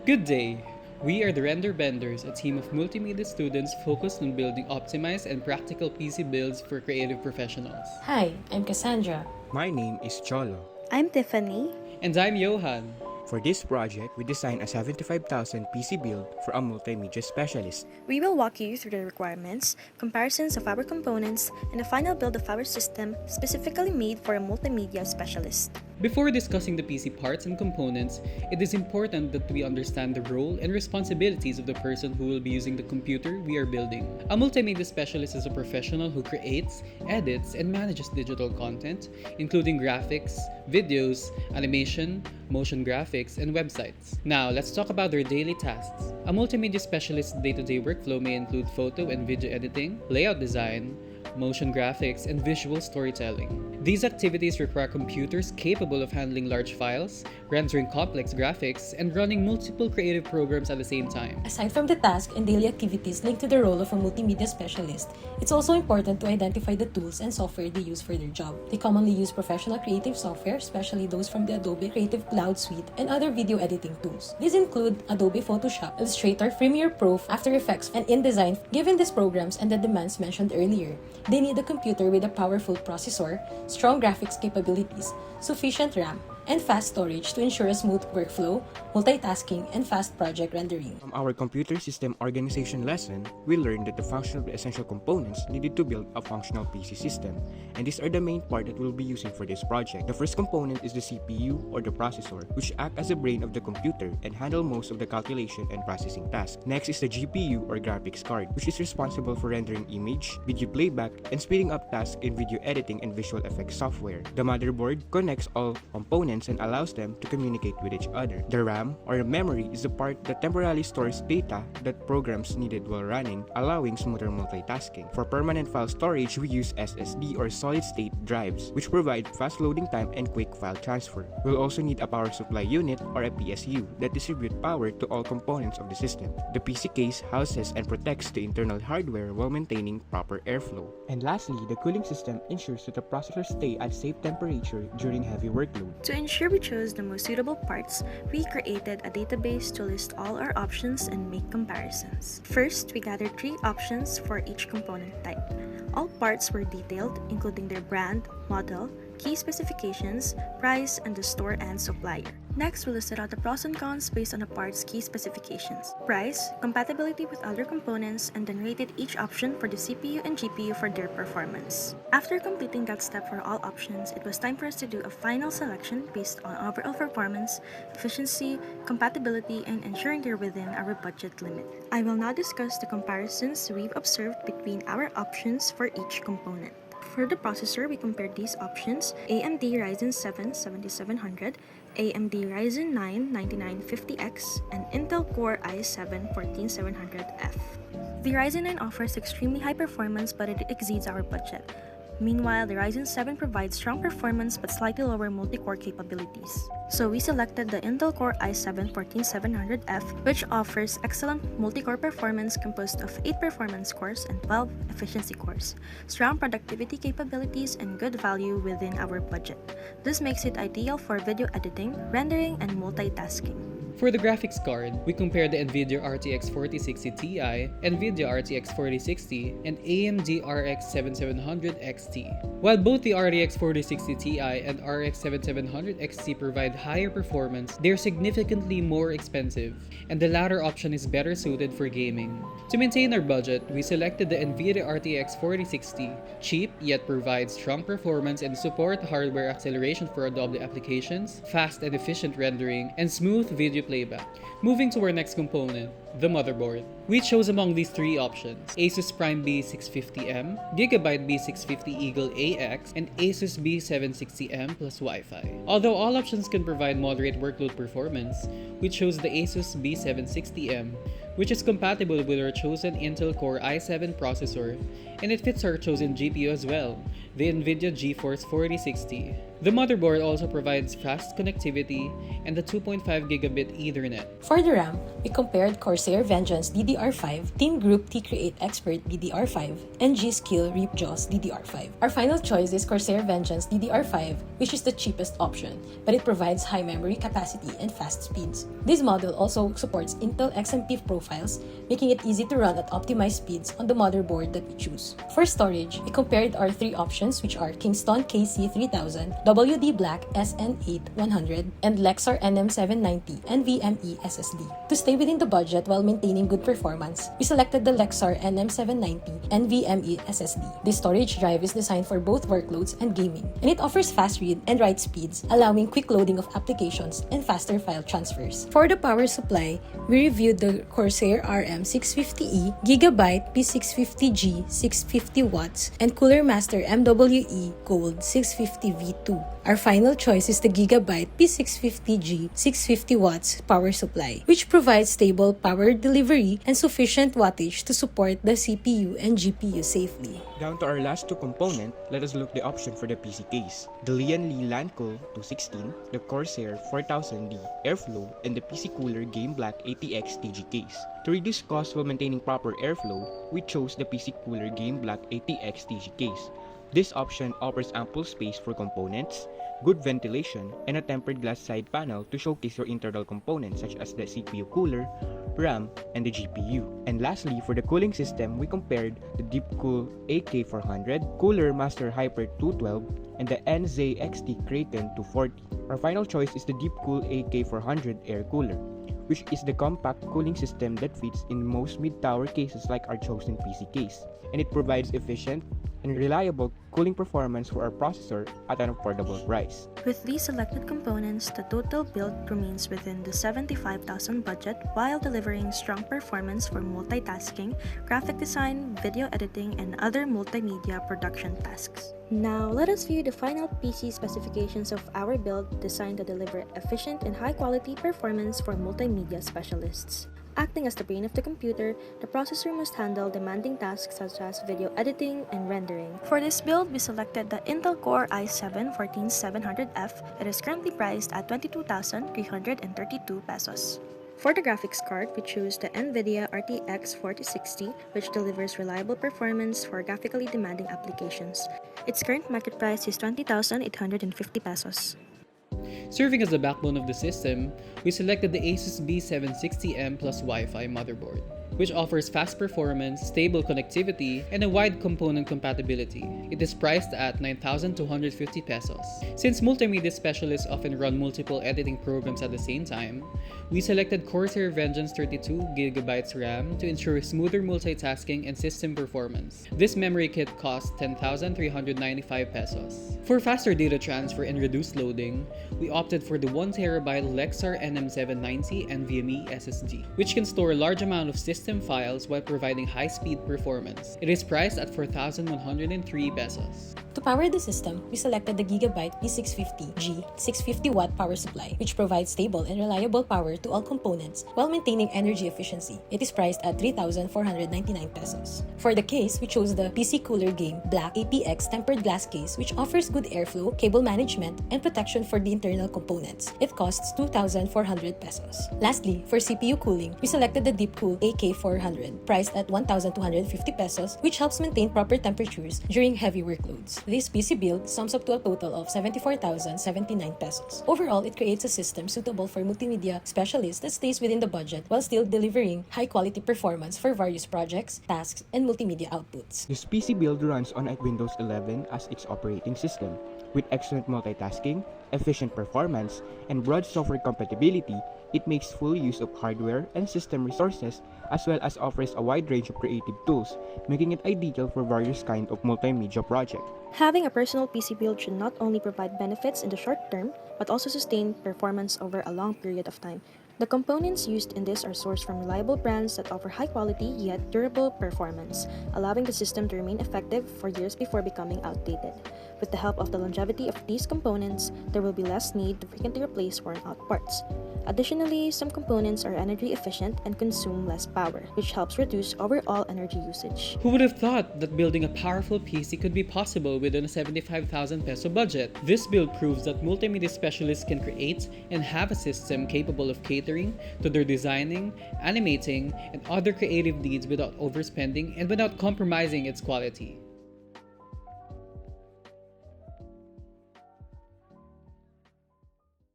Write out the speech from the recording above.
Good day! We are the Render Benders, a team of multimedia students focused on building optimized and practical PC builds for creative professionals. Hi, I'm Cassandra. My name is Cholo. I'm Tiffany. And I'm Johann. For this project, we designed a 75,000 PC build for a multimedia specialist. We will walk you through the requirements, comparisons of our components, and the final build of our system specifically made for a multimedia specialist. Before discussing the PC parts and components, it is important that we understand the role and responsibilities of the person who will be using the computer we are building. A multimedia specialist is a professional who creates, edits, and manages digital content, including graphics, videos, animation, motion graphics, and websites. Now, let's talk about their daily tasks. A multimedia specialist's day-to-day workflow may include photo and video editing, layout design, motion graphics, and visual storytelling. These activities require computers capable of handling large files, rendering complex graphics, and running multiple creative programs at the same time. Aside from the task and daily activities linked to the role of a multimedia specialist, it's also important to identify the tools and software they use for their job. They commonly use professional creative software, especially those from the Adobe Creative Cloud Suite and other video editing tools. These include Adobe Photoshop, Illustrator, Premiere Pro, After Effects, and InDesign. Given these programs and the demands mentioned earlier, they need a computer with a powerful processor, strong graphics capabilities, sufficient RAM, and fast storage to ensure a smooth workflow, multitasking, and fast project rendering. From our computer system organization lesson, we learned that the functional essential components needed to build a functional PC system, and these are the main part that we'll be using for this project. The first component is the CPU or the processor, which act as the brain of the computer and handle most of the calculation and processing tasks. Next is the GPU or graphics card, which is responsible for rendering image, video playback, and speeding up tasks in video editing and visual effects software. The motherboard connects all components and allows them to communicate with each other. The RAM or memory is the part that temporarily stores data that programs needed while running, allowing smoother multitasking. For permanent file storage, we use SSD or solid-state drives, which provide fast loading time and quick file transfer. We'll also need a power supply unit or a PSU that distribute power to all components of the system. The PC case houses and protects the internal hardware while maintaining proper airflow. And lastly, the cooling system ensures that the processor stay at safe temperature during heavy workload. To ensure we chose the most suitable parts, we created a database to list all our options and make comparisons. First, we gathered 3 options for each component type. All parts were detailed, including their brand, model, key specifications, price, and the store and supplier. Next, we listed out the pros and cons based on the part's key specifications, price, compatibility with other components, and then rated each option for the CPU and GPU for their performance. After completing that step for all options, it was time for us to do a final selection based on overall performance, efficiency, compatibility, and ensuring they're within our budget limit. I will now discuss the comparisons we've observed between our options for each component. For the processor, we compared these options: AMD Ryzen 7 7700, AMD Ryzen 9 9950X, and Intel Core i7 14700F. The Ryzen 9 offers extremely high performance, but it exceeds our budget. Meanwhile, the Ryzen 7 provides strong performance but slightly lower multi-core capabilities. So we selected the Intel Core i7 14700F, which offers excellent multi-core performance composed of 8 performance cores and 12 efficiency cores, strong productivity capabilities, and good value within our budget. This makes it ideal for video editing, rendering, and multitasking. For the graphics card, we compared the NVIDIA RTX 4060 Ti, NVIDIA RTX 4060, and AMD RX 7700 XT. While both the RTX 4060 Ti and RX 7700 XT provide higher performance, they are significantly more expensive, and the latter option is better suited for gaming. To maintain our budget, we selected the NVIDIA RTX 4060, cheap yet provides strong performance and support hardware acceleration for Adobe applications, fast and efficient rendering, and smooth video playback. Moving to our next component, the motherboard. We chose among these 3 options: Asus Prime B650M, Gigabyte B650 Eagle AX, and Asus B760M plus Wi-Fi. Although all options can provide moderate workload performance, we chose the Asus B760M, which is compatible with our chosen Intel Core i7 processor, and it fits our chosen GPU as well, the NVIDIA GeForce 4060. The motherboard also provides fast connectivity and the 2.5 gigabit Ethernet. For the RAM, we compared Core Corsair Vengeance DDR5, Team Group T-Create Expert DDR5, and G-Skill Reap Jaws DDR5. Our final choice is Corsair Vengeance DDR5, which is the cheapest option, but it provides high memory capacity and fast speeds. This model also supports Intel XMP profiles, making it easy to run at optimized speeds on the motherboard that we choose. For storage, we compared our three options, which are Kingston KC3000, WD Black SN8100, and Lexar NM790 NVMe SSD. To stay within the budget while maintaining good performance, we selected the Lexar NM790 NVMe SSD. This storage drive is designed for both workloads and gaming, and it offers fast read and write speeds, allowing quick loading of applications and faster file transfers. For the power supply, we reviewed the Corsair RM650E, Gigabyte P650G 650 watts, and Cooler Master MWE Gold 650V2. Our final choice is the Gigabyte P650G 650 watts power supply, which provides stable power delivery and sufficient wattage to support the CPU and GPU safely. Down to our last two components, let us look the option for the PC case. The Lian Li LANCOOL 216, the Corsair 4000D Airflow, and the PC Cooler Game Black ATX TG case. To reduce costs while maintaining proper airflow, we chose the PC Cooler Game Black ATX TG case. This option offers ample space for components, good ventilation, and a tempered glass side panel to showcase your internal components such as the CPU cooler, RAM, and the GPU. And lastly, for the cooling system, we compared the Deepcool AK400, Cooler Master Hyper 212, and the NZXT Kraton 240. Our final choice is the Deepcool AK400 Air Cooler, which is the compact cooling system that fits in most mid-tower cases like our chosen PC case, and it provides efficient and reliable cooling performance for our processor at an affordable price. With these selected components, the total build remains within the 75,000 budget while delivering strong performance for multitasking, graphic design, video editing, and other multimedia production tasks. Now, let us view the final PC specifications of our build designed to deliver efficient and high-quality performance for multimedia specialists. Acting as the brain of the computer, the processor must handle demanding tasks such as video editing and rendering. For this build, we selected the Intel Core i7-14700F. It is currently priced at 22,332 pesos. For the graphics card, we chose the NVIDIA RTX 4060, which delivers reliable performance for graphically demanding applications. Its current market price is 20,850 pesos. Serving as the backbone of the system, we selected the Asus B760M Plus Wi-Fi motherboard, which offers fast performance, stable connectivity, and a wide component compatibility. It is priced at 9,250 pesos. Since multimedia specialists often run multiple editing programs at the same time, we selected Corsair Vengeance 32GB RAM to ensure smoother multitasking and system performance. This memory kit costs 10,395 pesos. For faster data transfer and reduced loading, we opted for the 1TB Lexar NM790 NVMe SSD, which can store a large amount of system files while providing high-speed performance. It is priced at 4,103 pesos. To power the system, we selected the Gigabyte P650G 650-watt power supply, which provides stable and reliable power to all components while maintaining energy efficiency. It is priced at 3,499 pesos. For the case, we chose the PC Cooler Game Black ATX tempered glass case, which offers good airflow, cable management, and protection for the internal components. It costs 2,400 pesos. Lastly, for CPU cooling, we selected the Deepcool AK400, priced at 1,250 pesos, which helps maintain proper temperatures during heavy workloads. This PC build sums up to a total of 74,079 pesos. Overall, it creates a system suitable for multimedia specialists that stays within the budget while still delivering high-quality performance for various projects, tasks, and multimedia outputs. This PC build runs on Windows 11 as its operating system. With excellent multitasking, efficient performance, and broad software compatibility, it makes full use of hardware and system resources as well as offers a wide range of creative tools, making it ideal for various kinds of multimedia projects. Having a personal PC build should not only provide benefits in the short term, but also sustain performance over a long period of time. The components used in this are sourced from reliable brands that offer high quality yet durable performance, allowing the system to remain effective for years before becoming outdated. With the help of the longevity of these components, there will be less need to frequently replace worn-out parts. Additionally, some components are energy efficient and consume less power, which helps reduce overall energy usage. Who would have thought that building a powerful PC could be possible within a 75,000 peso budget? This build proves that multimedia specialists can create and have a system capable of catering to their designing, animating, and other creative needs without overspending and without compromising its quality.